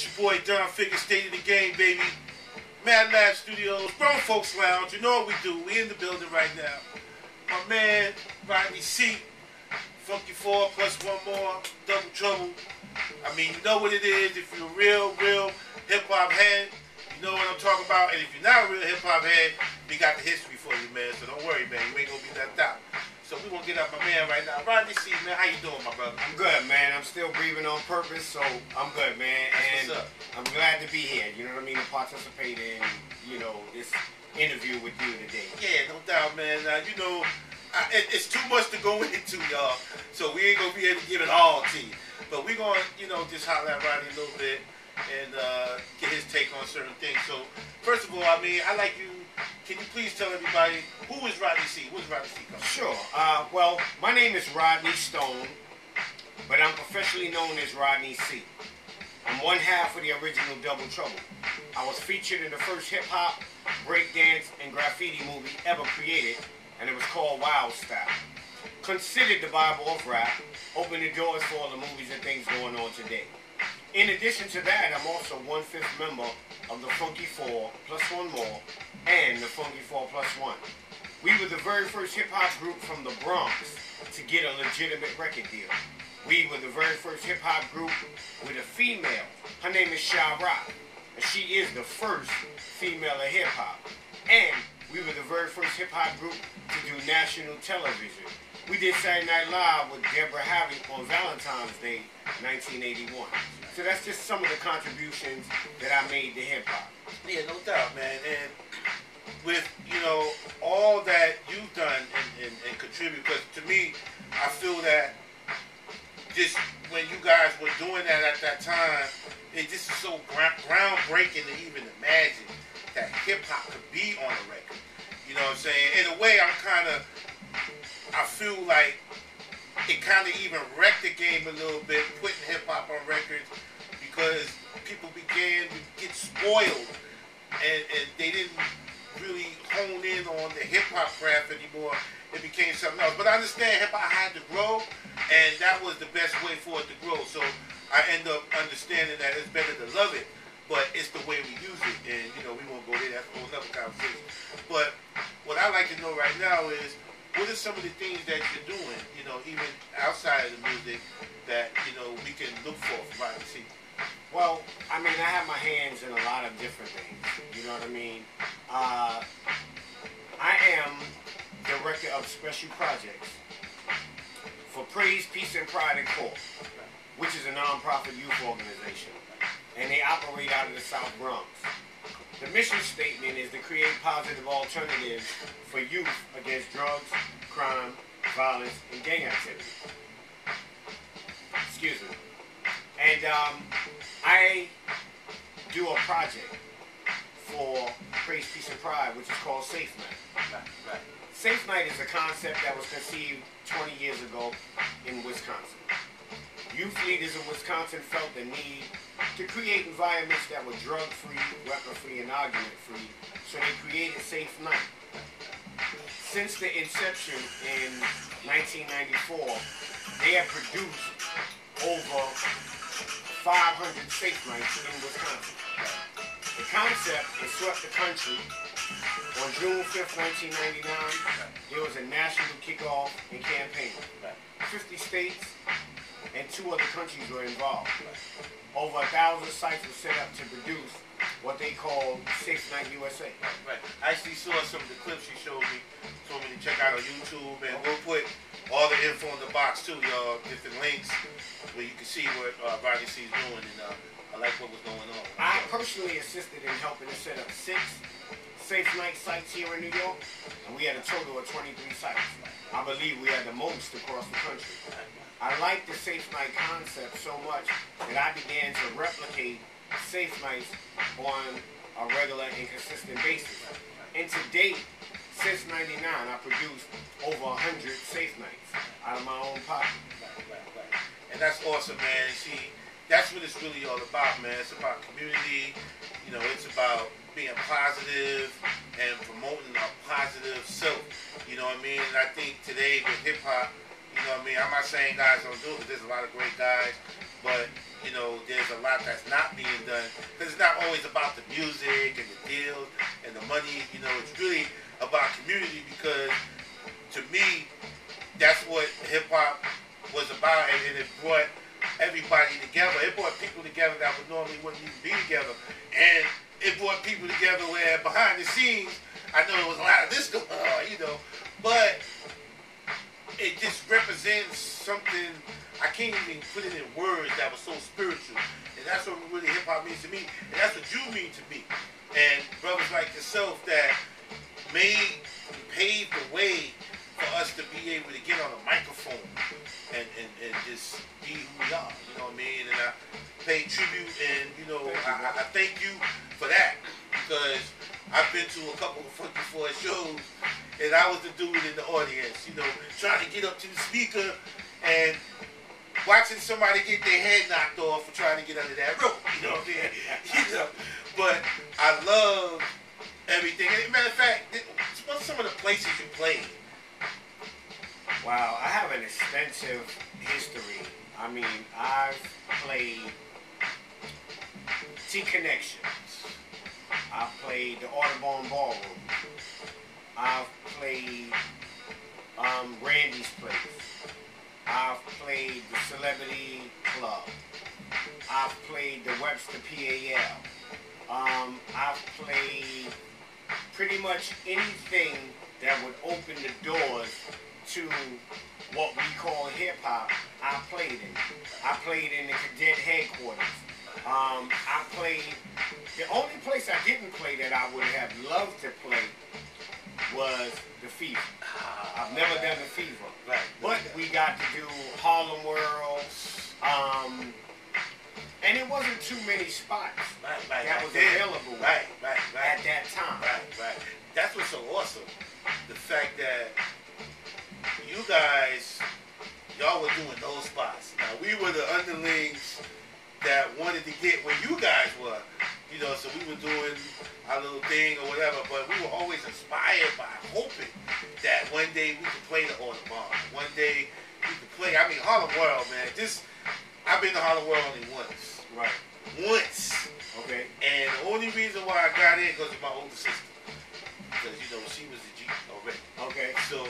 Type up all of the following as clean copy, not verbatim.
It's your boy Don Figure, State of the Game, baby. Mad Lab Studios, Grown Folks Lounge. You know what we do. We in the building right now. My man, Rodney C. Funky 4 plus one more. Double Trouble. I mean, you know what it is. If you're a real hip-hop head, you know what I'm talking about. And if you're not a real hip-hop head, we got the history for you, man. So don't worry, man. You ain't going to be left out. So we're going to get up my man right now. Rodney C, man, how you doing, my brother? I'm good, man. I'm still breathing on purpose, so I'm good, man. And what's up. I'm glad to be here, you know what I mean, to participate in, this interview with you today. Yeah, no doubt, man. You know, it's too much to go into, y'all. So we ain't going to be able to give it all to you. But we're going to, just holler at Rodney a little bit and get his take on certain things. So, first of all, I mean, I like you. Can you please tell everybody, who is Rodney C? Who's Rodney C? Sure. Well, my name is Rodney Stone, but I'm professionally known as Rodney C. I'm one half of the original Double Trouble. I was featured in the first hip-hop, breakdance, and graffiti movie ever created, and it was called Wild Style. Considered the Bible of rap, opened the doors for all the movies and things going on today. In addition to that, I'm also 1/5 member of the Funky 4 plus one more and the Funky 4 plus one. We were the very first hip-hop group from the Bronx to get a legitimate record deal. We were the very first hip-hop group with a female. Her name is Sha Rock, and she is the first female of hip-hop. And we were the very first hip-hop group to do national television. We did Saturday Night Live with Deborah Harry on Valentine's Day, 1981. So that's just some of the contributions that I made to hip-hop. Yeah, no doubt, man. And with, all that you've done and contribute, because to me, I feel that just when you guys were doing that at that time, it just is so groundbreaking to even imagine that hip-hop could be on a record. You know what I'm saying? In a way, I feel like it kind of even wrecked the game a little bit, putting hip-hop on records, because people began to get spoiled, and they didn't really hone in on the hip-hop craft anymore. It became something else. But I understand hip-hop had to grow, and that was the best way for it to grow. So I end up understanding that it's better to love it, but it's the way we use it. And, we won't go there. That's a whole other conversation. But what I like to know right now is, what are some of the things that you're doing, even outside of the music, that, we can look for from Rodney C? Well, I mean, I have my hands in a lot of different things. You know what I mean? I am director of special projects for Praise, Peace, and Pride and Corps, which is a non-profit youth organization, and they operate out of the South Bronx. The mission statement is to create positive alternatives for youth against drugs, crime, violence, and gang activity. Excuse me. And I do a project for Praise, Peace, and Pride, which is called Safe Night. Right. Safe Night is a concept that was conceived 20 years ago in Wisconsin. Youth leaders in Wisconsin felt the need to create environments that were drug-free, weapon-free, and argument-free, so they created Safe Night. Since the inception in 1994, they have produced over 500 Safe Nights in Wisconsin. The concept has swept the country. On June 5th, 1999, there was a national kickoff and campaign. 50 states and 2 other countries were involved. Over 1,000 sites were set up to produce what they call Safe Night USA. Right. I actually saw some of the clips you showed me, told me to check out on YouTube, and we'll put all the info in the box too, y'all, different links where you can see what Rodney C is doing, and I like what was going on. I personally assisted in helping to set up 6 Safe Night sites here in New York, and we had a total of 23 sites. I believe we had the most across the country. I like the Safe Night concept so much that I began to replicate Safe Nights on a regular and consistent basis. And to date, since '99, I produced over 100 Safe Nights out of my own pocket. Right. And that's awesome, man. See, that's what it's really all about, man. It's about community. It's about being positive and promoting a positive self. You know what I mean? And I think today with hip-hop, I'm not saying guys don't do it, because there's a lot of great guys, but, there's a a lot that's not being done because it's not always about the music and the deals and the money. You know, it's really about community because to me, that's what hip hop was about, and it brought everybody together. It brought people together that would normally wouldn't even be together, and it brought people together where behind the scenes, I know there was a lot of this going on, you know, but it just represents something. I can't even put it in words that was so spiritual, and that's what really hip hop means to me, and that's what you mean to me, and brothers like yourself that paved the way for us to be able to get on a microphone and just be who we are, you know what I mean? And I pay tribute, and you know, I thank you for that because I've been to a couple of Funky Four shows, and I was the dude in the audience, you know, trying to get up to the speaker and watching somebody get their head knocked off for trying to get under that rope, you know what I mean? You know, but I love everything. As a matter of fact, what's some of the places you played? Wow, I have an extensive history. I mean, I've played T-Connections. I've played the Audubon Ballroom. I've played Randy's Place. I've played the Celebrity Club. I've played the Webster PAL. I've played pretty much anything that would open the doors to what we call hip-hop. I played in. I played in the cadet headquarters. I played, the only place I didn't play that I would have loved to play was the Fever. I've never done the Fever. Right. But we got to do Harlem World, and it wasn't too many spots that was available at that time. Right. That's what's so awesome. The fact that you guys, y'all were doing those spots. Now, we were the underlings that wanted to get where you guys were. You know, so we were doing our little thing or whatever, but we were always inspired by hoping that one day we could play the Audubon. One day we could play, I mean, Harlem World, man. I've been to Harlem World only once. Right. Once. Okay. And the only reason why I got in because of my older sister. Because, you know, she was a G already. Okay. So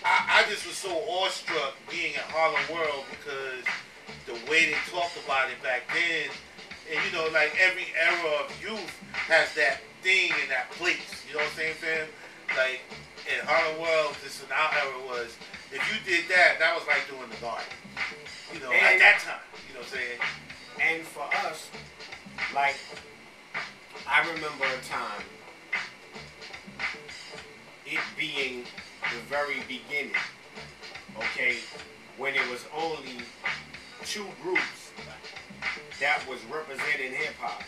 I just was so awestruck being at Harlem World because the way they talked about it back then, and you know, like every era of youth has that thing in that place. You know what I'm saying, fam? Like in Harlem World, this in our era was, if you did that, that was like doing the garden. You know, at that time. You know what I'm saying? And for us, like, I remember a time, it being the very beginning, okay, when it was only two groups that was representing hip-hop.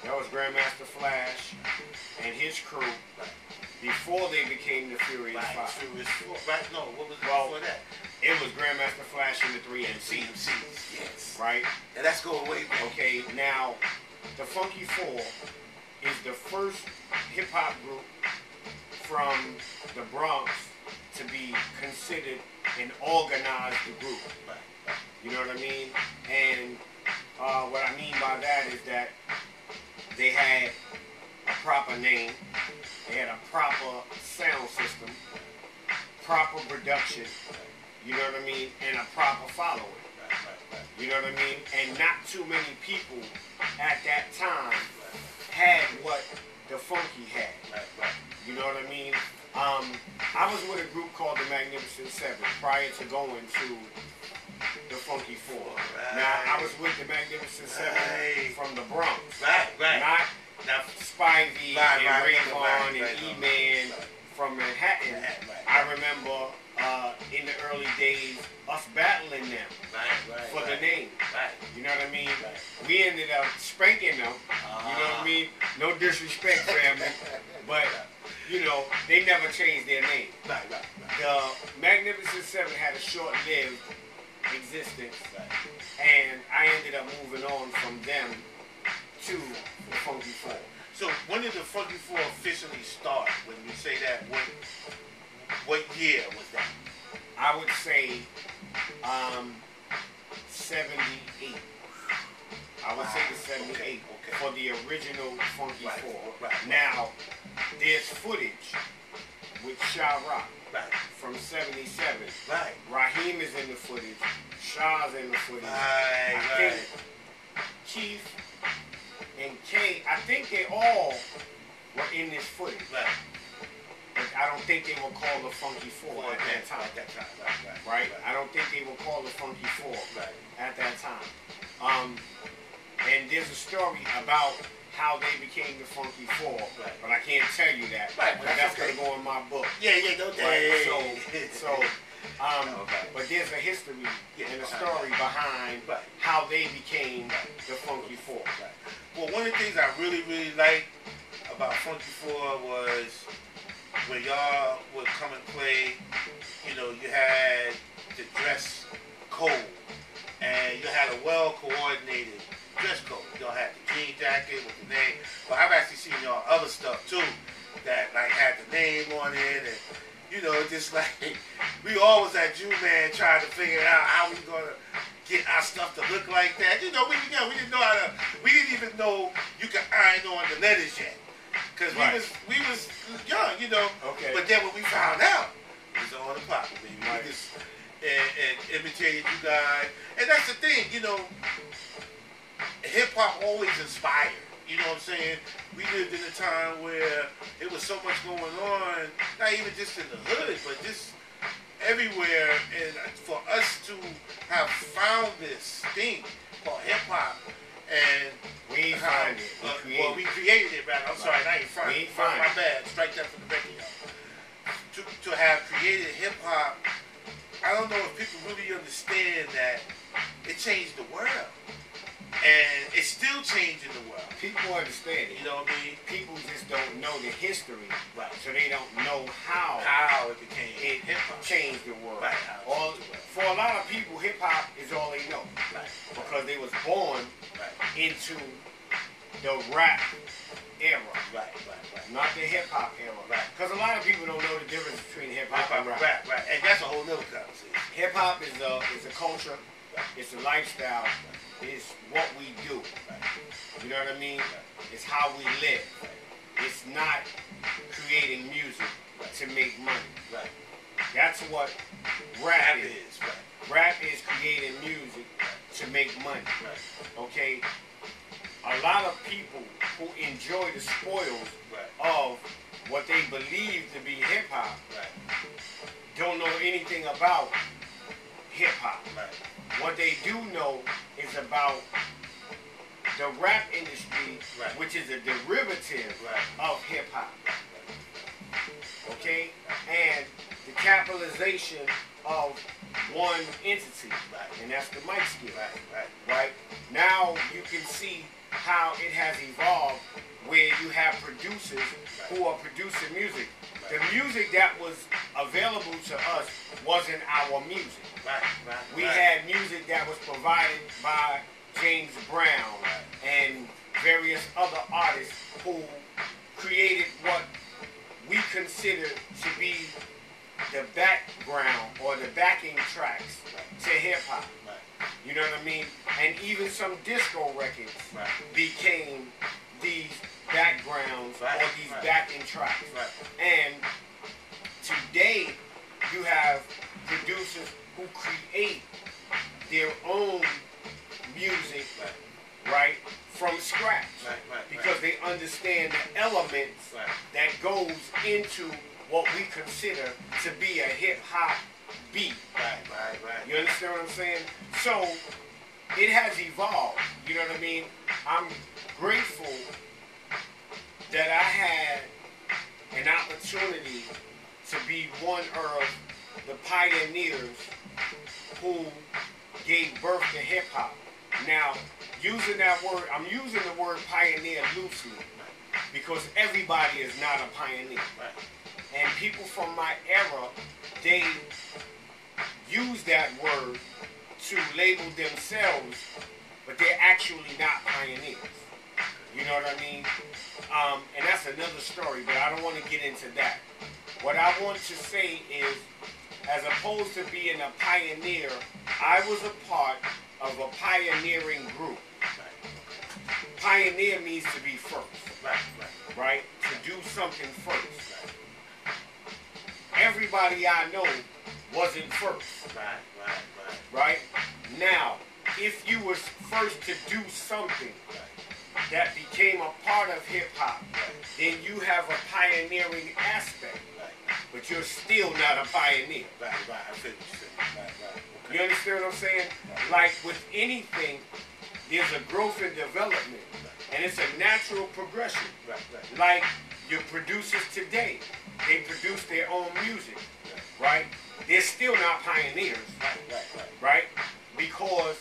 That was Grandmaster Flash and his crew before they became the Furious Five. Right, no, what was it before that? It was Grandmaster Flash and the 3 MCs. Yes. Right? And that's going way back. Okay, now, the Funky Four is the first hip-hop group from the Bronx to be considered an organized group. You know what I mean? And what I mean by that is that they had a proper name, they had a proper sound system, proper production, you know what I mean, and a proper following. You know what I mean? And not too many people at that time had what the Funky had. You know what I mean? I was with a group called the Magnificent Seven prior to going to the Funky Four. Now, I was with the Magnificent Seven from the Bronx. Not Spivey and Rayvon and E-Man from Manhattan. I remember in the early days us battling them for the name. You know what I mean? We ended up spanking them. You know what I mean? No disrespect, family, but you know they never changed their name. The Magnificent Seven had a short-lived existence, and I ended up moving on from them to the Funky Four. So when did the Funky Four officially start? When you say that, what year was that? I would say 78. I would say the 78 Okay. for the original Funky Right. Four. Right. Now, there's footage with Sha Rock Right. from 77. Right. Raheem is in the footage. Shaw's in the footage. Right. I think Chief and Kay, I think they all were in this footage. Right. But I don't think they were called the Funky Four at that time. At that time. Right. Right? I don't think they were called the Funky Four Right. at that time. And there's a story about how they became the Funky Four, Right. but I can't tell you that. Right, But that's that's okay. gonna go in my book. Yeah. No. Right? So, Okay. but there's a history Yeah, and a behind story that. behind Right. how they became the Funky Four. Right. Well, one of the things I really liked about Funky Four was when y'all would come and play, you know, you had the dress code and you had a well-coordinated dress code. Y'all had the jean jacket with the name. But I've actually seen y'all other stuff too that like had the name on it, and you know, just like we always at Jew-Man trying to figure out how we gonna get our stuff to look like that. You know, we didn't know how to. We didn't even know you could iron on the letters yet, because Right. we was young, you know. Okay. But then when we found out, it was on the pocket, baby. Right. We just and imitated you guys, and that's the thing, you know. Hip hop always inspired. You know what I'm saying? We lived in a time where it was so much going on, not even just in the hood, but just everywhere. And for us to have found this thing called hip hop, and We ain't find it. we created it, rather. I'm sorry, I ain't find We it. ain't find My it. bad. Strike that from the record, y'all. To have created hip hop, I don't know if people really understand that it changed the world. And it's still changing the world. People understand it. You know what I mean? People just don't know the history, Right. so they don't know how How it became it hip hop. changed the world. Right, how it All, changed the world. for a lot of people, hip hop is all they know Right. because they was born Right. into the rap era, Right. not the hip hop era. Right. Because a lot of people don't know the difference between hip hop and rap. Right. And that's a whole nother conversation. Hip hop is a culture, it's a lifestyle, it's what we do. You know what I mean? It's how we live. It's not creating music to make money. Right. That's what rap Rap is. is. Right. Rap is creating music to make money. Right. Okay? A lot of people who enjoy the spoils Right. of what they believe to be hip hop Right. don't know anything about hip hop. Right. What they do know is about the rap industry, Right. which is a derivative Right. of hip hop. Okay? And the capitalization of one entity, Right. and that's the mic skill. Right. Right? Now you can see how it has evolved where you have producers who are producing music. The music that was available to us wasn't our music. Right. We had music that was provided by James Brown and various other artists who created what we consider to be the background or the backing tracks to hip hop. Right. You know what I mean? And even some disco records Right. became these backgrounds Right. or these Right. backing tracks. Right. And today you have producers who create their own music, right, from scratch. Right. Because they understand the elements Right. that goes into what we consider to be a hip hop beat. Right. You understand what I'm saying? So it has evolved. You know what I mean? I'm grateful that I had an opportunity to be one of the pioneers who gave birth to hip hop. Now, using that word, I'm using the word pioneer loosely because everybody is not a pioneer. Right. And people from my era, they use that word to label themselves, but they're actually not pioneers. You know what I mean? And that's another story, but I don't want to get into that. What I want to say is, as opposed to being a pioneer, I was a part of a pioneering group. pioneer means to be first. Right. Right? To do something first. Everybody I know wasn't first. Right? Now, if you was first to do something that became a part of hip-hop, then you have a pioneering aspect. But you're still not a pioneer. I feel what you're saying. Okay. You understand what I'm saying? Like with anything, there's a growth and development. And it's a natural progression. Like your producers today, they produce their own music. Right? They're still not pioneers. Right? Because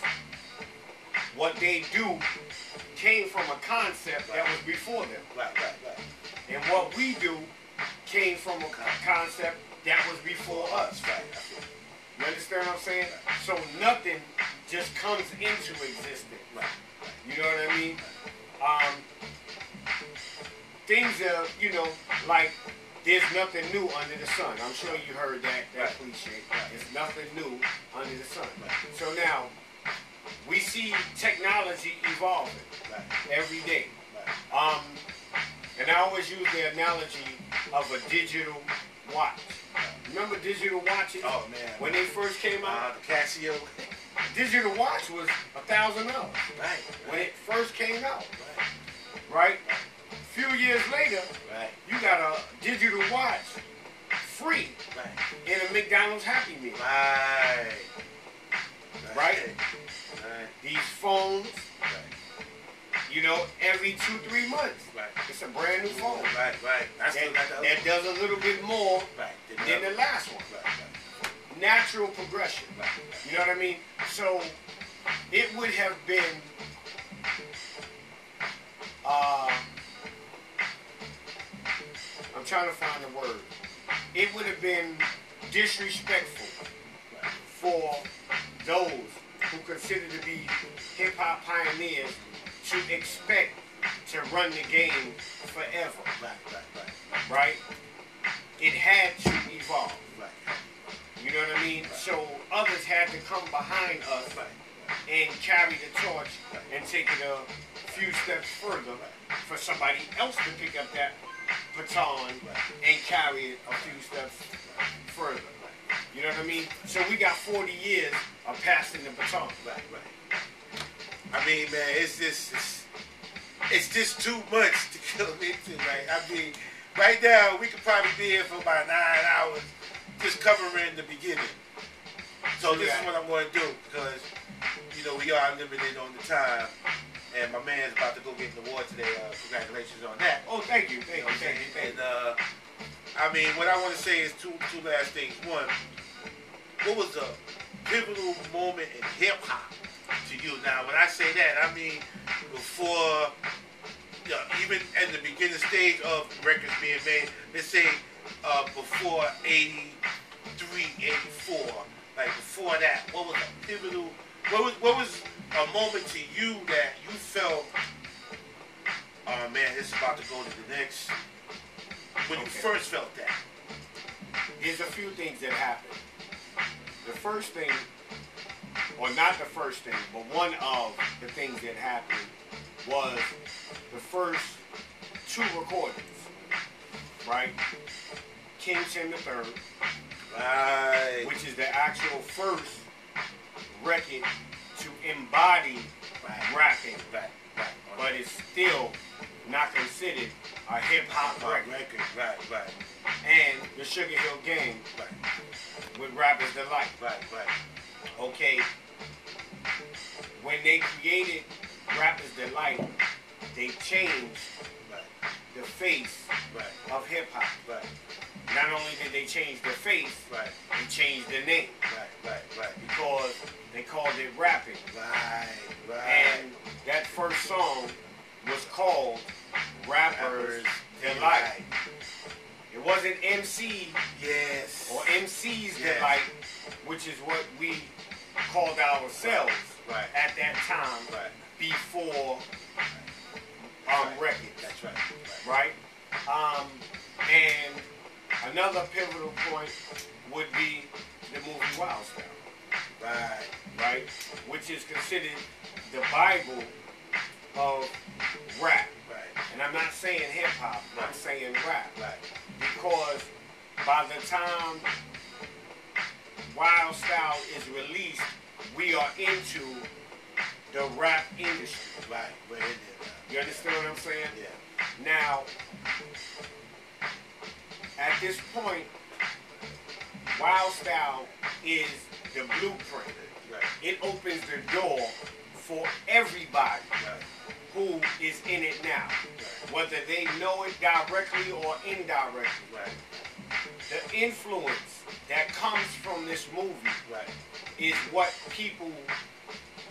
what they do came from a concept that was before them. And what we do came from a concept that was before us. You understand what I'm saying? So nothing just comes into existence. You know what I mean? Things are, like there's nothing new under the sun. I'm sure you heard that cliche. There's nothing new under the sun. So now, we see technology evolving every day. And I always use the analogy of a digital watch. Remember digital watches? Oh, man. When they first came out? The Casio. Digital watch was $1,000. When it first came out. Right? A few years later, you got a digital watch free in a McDonald's Happy Meal. Right? These phones, every 2-3 months, it's a brand new phone. That does a little bit more than the last one. Natural progression. You know what I mean? So it would have been I'm trying to find the word. It would have been disrespectful for those who consider to be hip-hop pioneers to expect to run the game forever. Right? It had to evolve. You know what I mean? So others had to come behind us and carry the torch and take it a few steps further for somebody else to pick up that baton and carry it a few steps further. You know what I mean? So we got 40 years of passing the baton. I mean, man, it's just too much to kill me into, right? I mean, right now we could probably be here for about 9 hours just covering the beginning. So this is what I'm going to do because, we are limited on the time. And my man's about to go get an award today. Congratulations on that. Oh, thank you. Thank you. And, I mean, what I want to say is two last things. One, what was the pivotal moment in hip-hop to you? Now, when I say that, I mean before, even at the beginning stage of records being made, let's say before 83, 84, like before that, what was a pivotal, what was a moment to you that you felt, oh man, this is about to go to the next, when you first felt that? There's a few things that happened. The first thing, or not the first thing, but one of the things that happened was the first 2 recordings, right? King Tim III, which is the actual first record to embody rapping, but it's still not considered a hip-hop record. And the Sugar Hill Gang with Rapper's Delight. Okay. When they created Rapper's Delight, they changed the face of hip-hop. Not only did they change the face, they changed the name. Because they called it rapping. And that first song was called Rapper's Delight. It wasn't MC or MC's Delight, which is what we called ourselves at that time before records. That's right. And another pivotal point would be the movie Wild Style. Right. Which is considered the Bible of rap. Right. And I'm not saying hip hop, Right. I'm saying rap. Right. Because by the time Wild Style is released, we are into the rap industry. Right. We're in there now. You understand what I'm saying? Yeah. Now, at this point, Wild Style is the blueprint. Right. It opens the door for everybody Right. who is in it now, Right. whether they know it directly or indirectly. Right. The influence that comes from this movie Right. is what people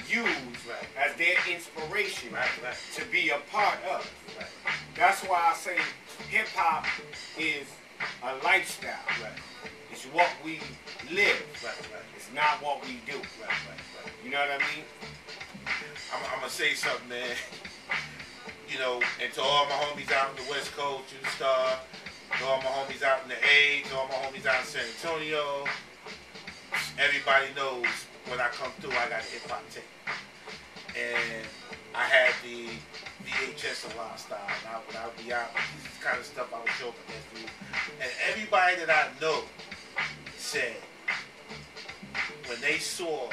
use Right. as their inspiration Right. Right. to be a part of. Right. That's why I say hip hop is a lifestyle. Right. It's what we live. Right. Right. It's not what we do. Right. Right. You know what I mean? I'm gonna say something, man. You know, and to all my homies out in the West Coast, U-Star, to all my homies out in the A, to all my homies out in San Antonio, everybody knows when I come through, I got a hip hop tape. And I had the VHS of Wild Style, and I would be out, this kind of stuff I would show up against you. And everybody that I know said, when they saw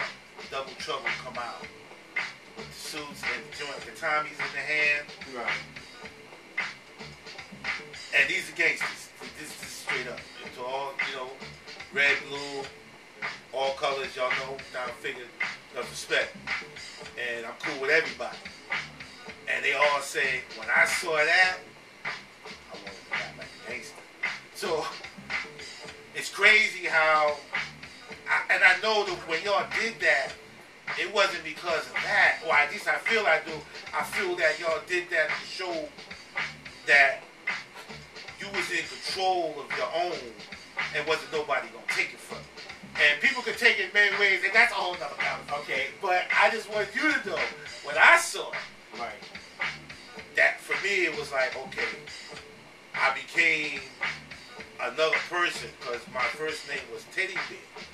Double Trouble come out, with the suits and the joint, the Tommies in the hand, Right. and these are gangsters. This is straight up. And to all, you know, red, blue, all colors, y'all know, down figure, enough respect. And I'm cool with everybody. And they all say, when I saw that, I wanted to rap like a gangster. So, it's crazy how, and I know that when y'all did that, it wasn't because of that, or at least I feel I do. I feel that y'all did that to show that you was in control of your own and wasn't nobody gonna take it from you. And people could take it many ways, and that's a whole nother conversation. Okay. But I just want you to know, when I saw it, Right. that for me it was like, okay, I became another person because my first name was Teddy Bear.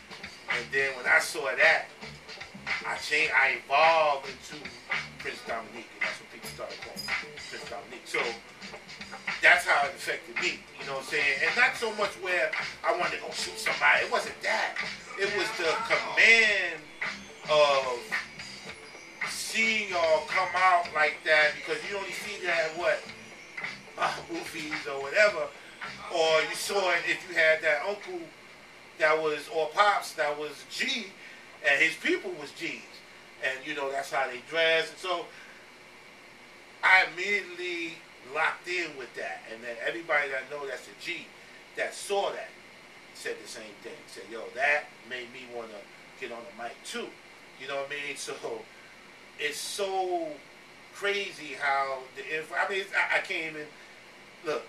And then when I saw that, I changed, I evolved into Prince Dominique, and that's what people started calling me, Prince Dominique. So that's how it affected me, you know what I'm saying? And not so much where I wanted to go shoot somebody, it wasn't that. It was the command of seeing y'all come out like that, because you only see that at what? Movies or whatever. Or you saw it if you had that uncle that was, or pops that was G, and his people was G's. And you know, that's how they dress. And so I immediately locked in with that. And then everybody that know that's a G that saw that said the same thing. Said, yo, that made me want to get on the mic too. You know what I mean? So it's so crazy how I mean, I can't even look.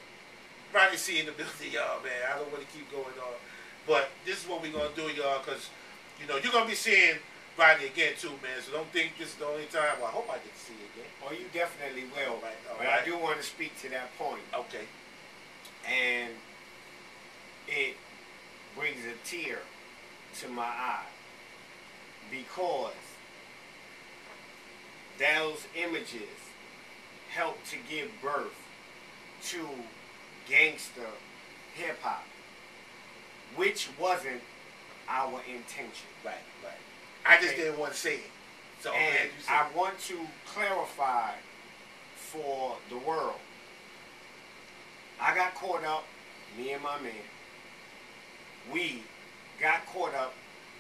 Rodney C in the building, y'all, man. I don't want to keep going on, but this is what we're gonna do, y'all, because you know you're gonna be seeing Rodney again too, man. So don't think this is the only time. Well, I hope I get to see you again. Oh, you definitely will. All But right. I do want to speak to that point, Okay. and it brings a tear to my eye because those images help to give birth to gangster hip hop, which wasn't our intention. Right. Right. I just Okay. didn't want to say it. So I'm And glad you said I it. want to clarify for the world. I got caught up, me and my man, we got caught up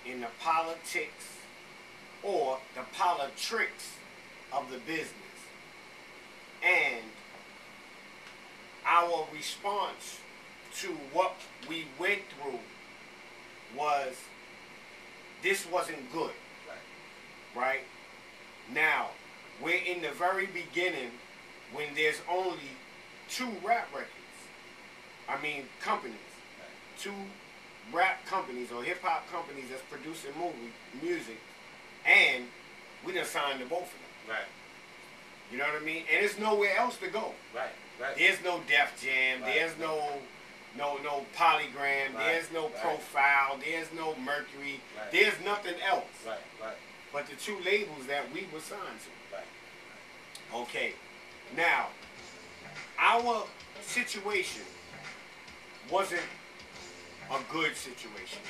in the politics or the politricks of the business. And our response to what we went through was, this wasn't good. Right? Now, we're in the very beginning when there's only 2 rap records. I mean, companies. 2 rap companies or hip-hop companies that's producing music, and we done signed to both of them. Right. You know what I mean? And there's nowhere else to go. Right. Right. There's no Def Jam. Right. There's no Polygram. Right. There's no Right. Profile. There's no Mercury. Right. There's nothing else. Right. Right. But the 2 labels that we were signed to. Right. Okay. Now, our situation wasn't a good situation,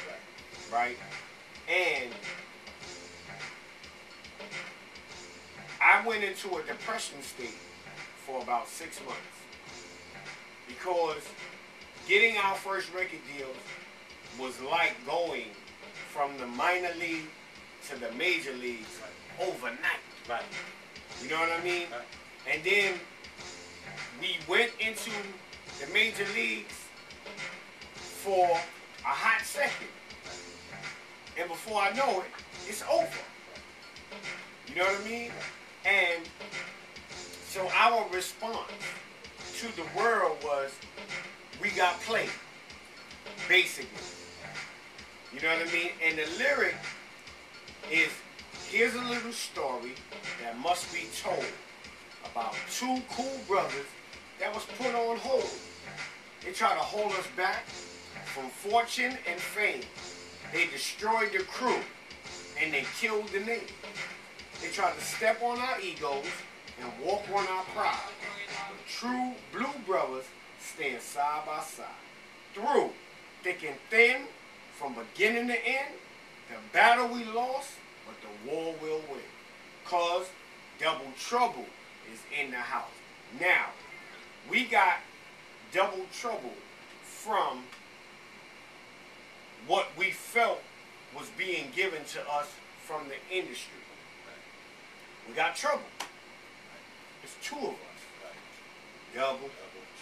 right? And I went into a depression state for about 6 months because getting our first record deals was like going from the minor league to the major leagues overnight. Right. You know what I mean? Right. And then we went into the major leagues for a hot second. And before I know it, it's over. You know what I mean? And so our response to the world was, we got played, basically. You know what I mean? And the lyric is, here's a little story that must be told about two cool brothers that was put on hold. They tried to hold us back from fortune and fame. They destroyed the crew and they killed the name. They tried to step on our egos and walk on our pride. But true blue brothers stand side by side. Through thick and thin, from beginning to end, the battle we lost, but the war will win. Cause double trouble is in the house. Now, we got double trouble from what we felt was being given to us from the industry. We got trouble. It's two of us. Double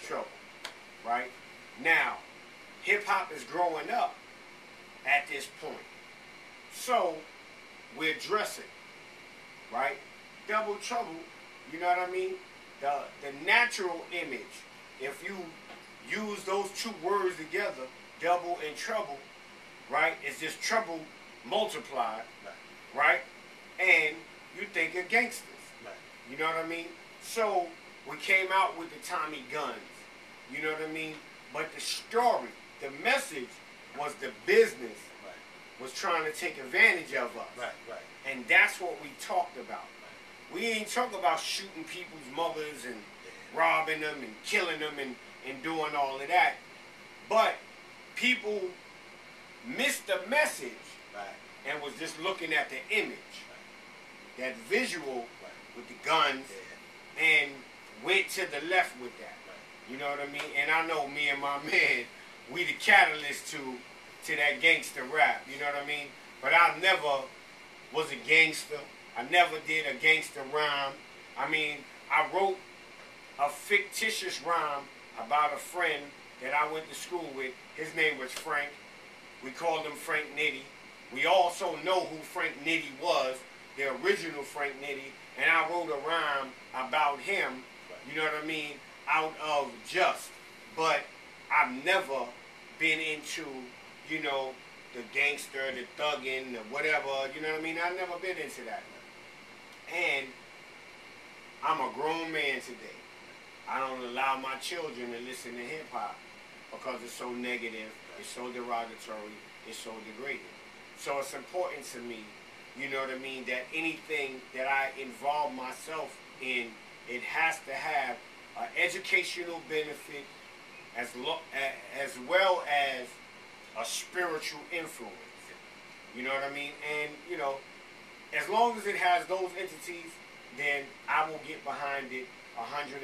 trouble. Right? Now, hip-hop is growing up at this point. So, we're dressing. Right? Double trouble, you know what I mean? The natural image, if you use those two words together, double and trouble, right? It's just trouble multiplied, right? And you think of gangsters. You know what I mean? So we came out with the Tommy guns. You know what I mean? But the story, the message was the business was trying to take advantage of us. And that's what we talked about. We ain't talking about shooting people's mothers and robbing them and killing them and doing all of that. But people missed the message and was just looking at the image, that visual with the guns, and went to the left with that. You know what I mean? And I know me and my man, we the catalyst to that gangster rap. You know what I mean? But I never was a gangster. I never did a gangster rhyme. I mean, I wrote a fictitious rhyme about a friend that I went to school with. His name was Frank. We called him Frank Nitty. We also know who Frank Nitty was, the original Frank Nitty, and I wrote a rhyme about him, you know what I mean, out of just. But I've never been into, you know, the gangster, the thugging, the whatever, you know what I mean? I've never been into that. And I'm a grown man today. I don't allow my children to listen to hip-hop because it's so negative, it's so derogatory, it's so degrading. So it's important to me, you know what I mean, that anything that I involve myself in, it has to have an educational benefit as well as a spiritual influence. You know what I mean? And, you know, as long as it has those entities, then I will get behind it 110%.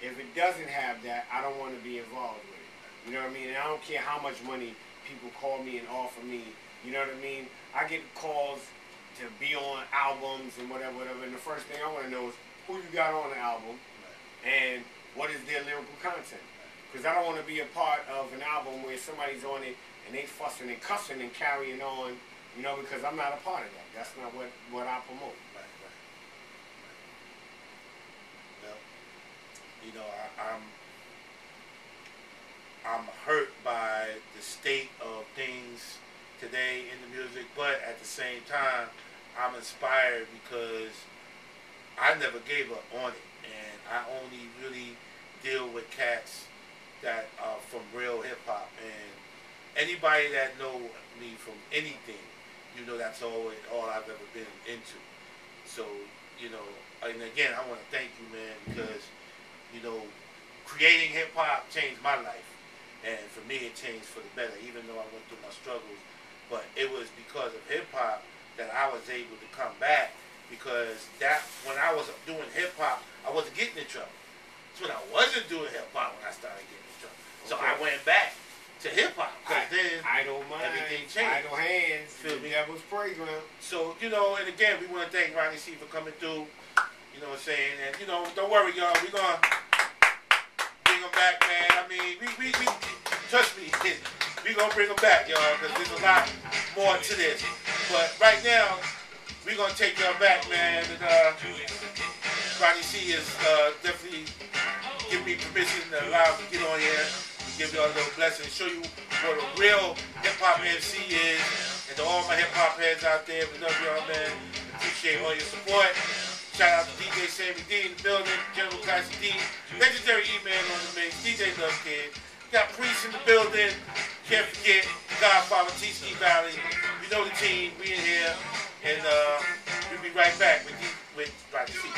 If it doesn't have that, I don't want to be involved with it. You know what I mean? And I don't care how much money people call me and offer me. You know what I mean? I get calls to be on albums and whatever. And the first thing I want to know is who you got on the album and what is their lyrical content. Because I don't want to be a part of an album where somebody's on it and they fussing and cussing and carrying on, you know, because I'm not a part of that. That's not what I promote. Well, you know, I'm hurt by the state of things today in the music, but at the same time, I'm inspired because I never gave up on it, and I only really deal with cats that are from real hip-hop, and anybody that know me from anything, you know that's all I've ever been into. So you know, and again, I want to thank you, man, because, you know, creating hip hop changed my life. And for me, it changed for the better, even though I went through my struggles. But it was because of hip hop that I was able to come back, because that when I was doing hip hop, I wasn't getting in trouble. It's when I wasn't doing hip hop when I started getting in trouble. So I went back to hip hop, because then idle mind, everything changed. Idle hands, Feel me? Devil's playground. So, you know, and again, we want to thank Rodney C for coming through. You know what I'm saying? And, you know, don't worry, y'all. We're going to bring him back, man. I mean, we trust me, we're going to bring him back, y'all, because there's a lot more to this. But right now, we're going to take y'all back, man. And Rodney C is definitely giving me permission to allow me to get on here, give y'all a little blessing, show you what a real hip-hop MC is. And to all my hip-hop heads out there, we love y'all, man. Appreciate all your support. Shout out to DJ Sammy D in the building, General Classy D, legendary E-Man on the mix, DJ Love Kid. Got Priest in the building, can't forget Godfather, T-Ski Valley. You know the team, we in here, and we'll be right back with Rodney C.